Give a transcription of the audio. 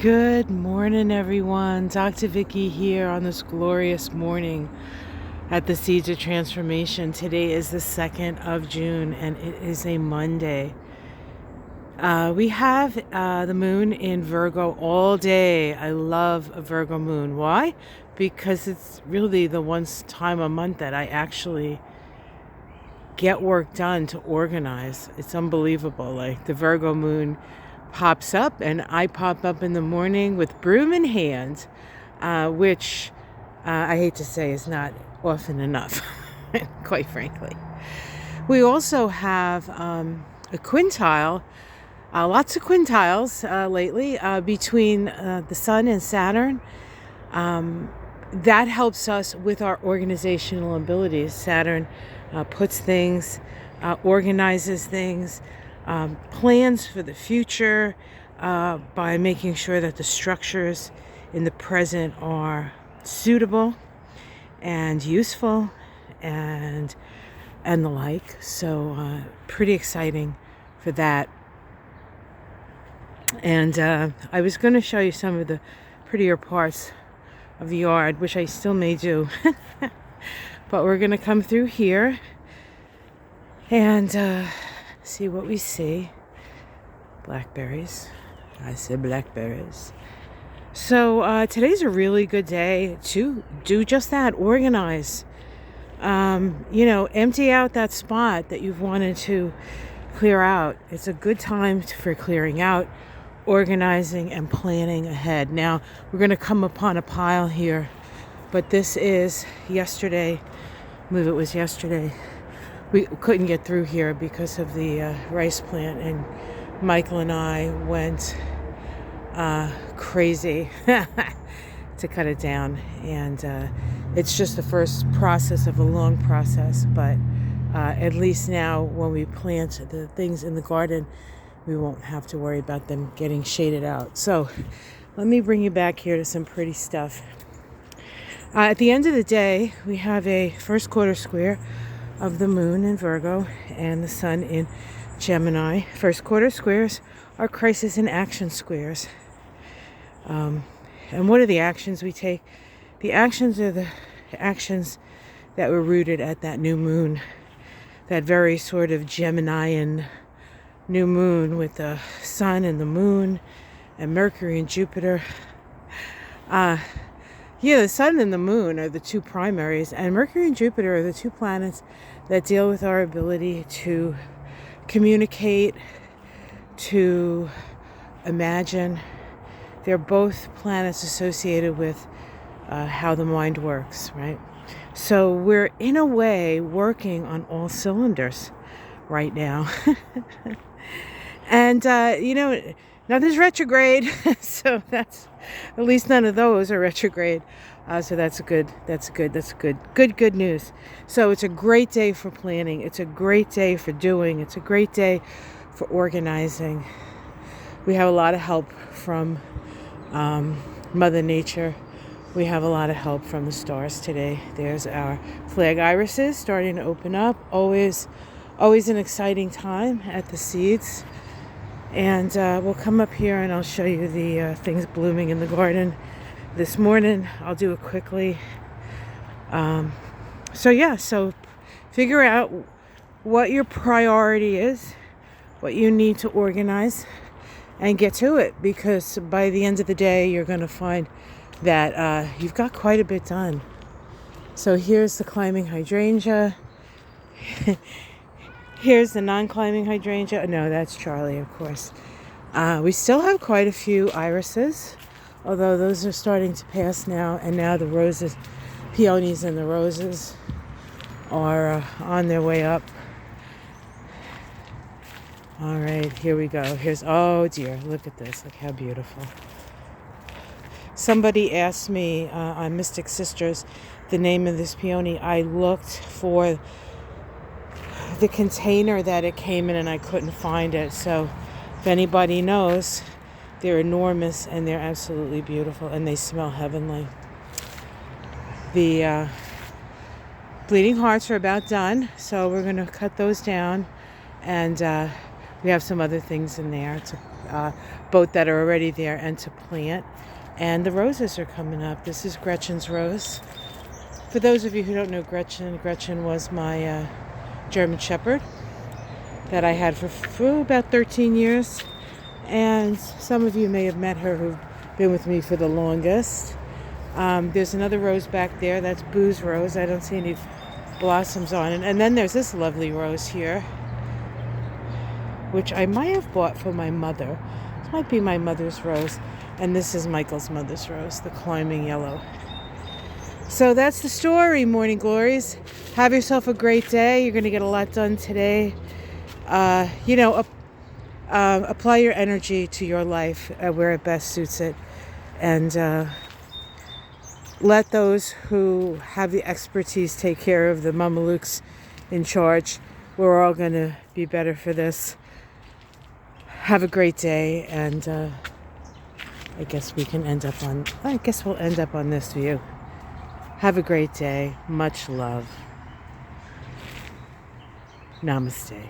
Good morning, everyone. Dr. Vicky here on this glorious morning at the Seeds of Transformation. Today is the 2nd of June, and it is a Monday. We have the moon in Virgo all day. I love a Virgo moon. Why? Because it's really the one time a month that I actually get work done to organize. It's unbelievable. Like the Virgo moon pops up and I pop up in the morning with broom in hand, which I hate to say is not often enough, quite frankly. We also have a quintile, lots of quintiles lately between the Sun and Saturn. That helps us with our organizational abilities. Saturn puts things, organizes things, plans for the future by making sure that the structures in the present are suitable and useful and the like. So pretty exciting for that. And I was going to show you some of the prettier parts of the yard, which I still may do. But we're going to come through here and see what we see. Blackberries. I said blackberries. So today's a really good day to do just that. Organize. Empty out that spot that you've wanted to clear out. It's a good time for clearing out, organizing, and planning ahead. Now, we're going to come upon a pile here, but this is yesterday. I believe it was yesterday. We couldn't get through here because of the rice plant, and Michael and I went crazy to cut it down. And it's just the first process of a long process, but at least now when we plant the things in the garden, we won't have to worry about them getting shaded out. So let me bring you back here to some pretty stuff. At the end of the day, we have a first quarter square of the moon in Virgo and the sun in Gemini. First quarter squares are crisis and action squares. And what are the actions we take? The actions are the actions that were rooted at that new moon, that very sort of Geminian new moon with the sun and the moon and Mercury and Jupiter. The sun and the moon are the two primaries, and Mercury and Jupiter are the two planets that deal with our ability to communicate, to imagine. They're both planets associated with how the mind works, right? So we're, in a way, working on all cylinders right now. And, nothing's retrograde, so that's, at least none of those are retrograde. So that's good news. So it's a great day for planning. It's a great day for doing. It's a great day for organizing. We have a lot of help from Mother Nature. We have a lot of help from the stars today. There's our flag irises starting to open up. Always an exciting time at the seeds. And we'll come up here and I'll show you the things blooming in the garden this morning. I'll do it quickly. So figure out what your priority is, what you need to organize, and get to it, because by the end of the day you're going to find that you've got quite a bit done. So here's the climbing hydrangea. Here's the non-climbing hydrangea. No, that's Charlie, of course. We still have quite a few irises, although those are starting to pass now. And now the roses, peonies and the roses are on their way up. All right, here we go. Oh dear, look at this. Look how beautiful. Somebody asked me on Mystic Sisters the name of this peony. I looked for the container that it came in and I couldn't find it. So if anybody knows, they're enormous and they're absolutely beautiful and they smell heavenly. The bleeding hearts are about done, so we're going to cut those down, and we have some other things in there. It's a both that are already there and to plant. And the roses are coming up. This is Gretchen's rose. For those of you who don't know Gretchen, Gretchen was my German Shepherd that I had for about 13 years. And some of you may have met her who've been with me for the longest. There's another rose back there. That's Boo's rose. I don't see any blossoms on it. And then there's this lovely rose here, which I might have bought for my mother. This might be my mother's rose. And this is Michael's mother's rose, the climbing yellow. So that's the story, Morning Glories. Have yourself a great day. You're going to get a lot done today. Apply your energy to your life where it best suits it. And let those who have the expertise take care of the mamalukes in charge. We're all going to be better for this. Have a great day, and I guess we'll end up on this view. Have a great day. Much love. Namaste.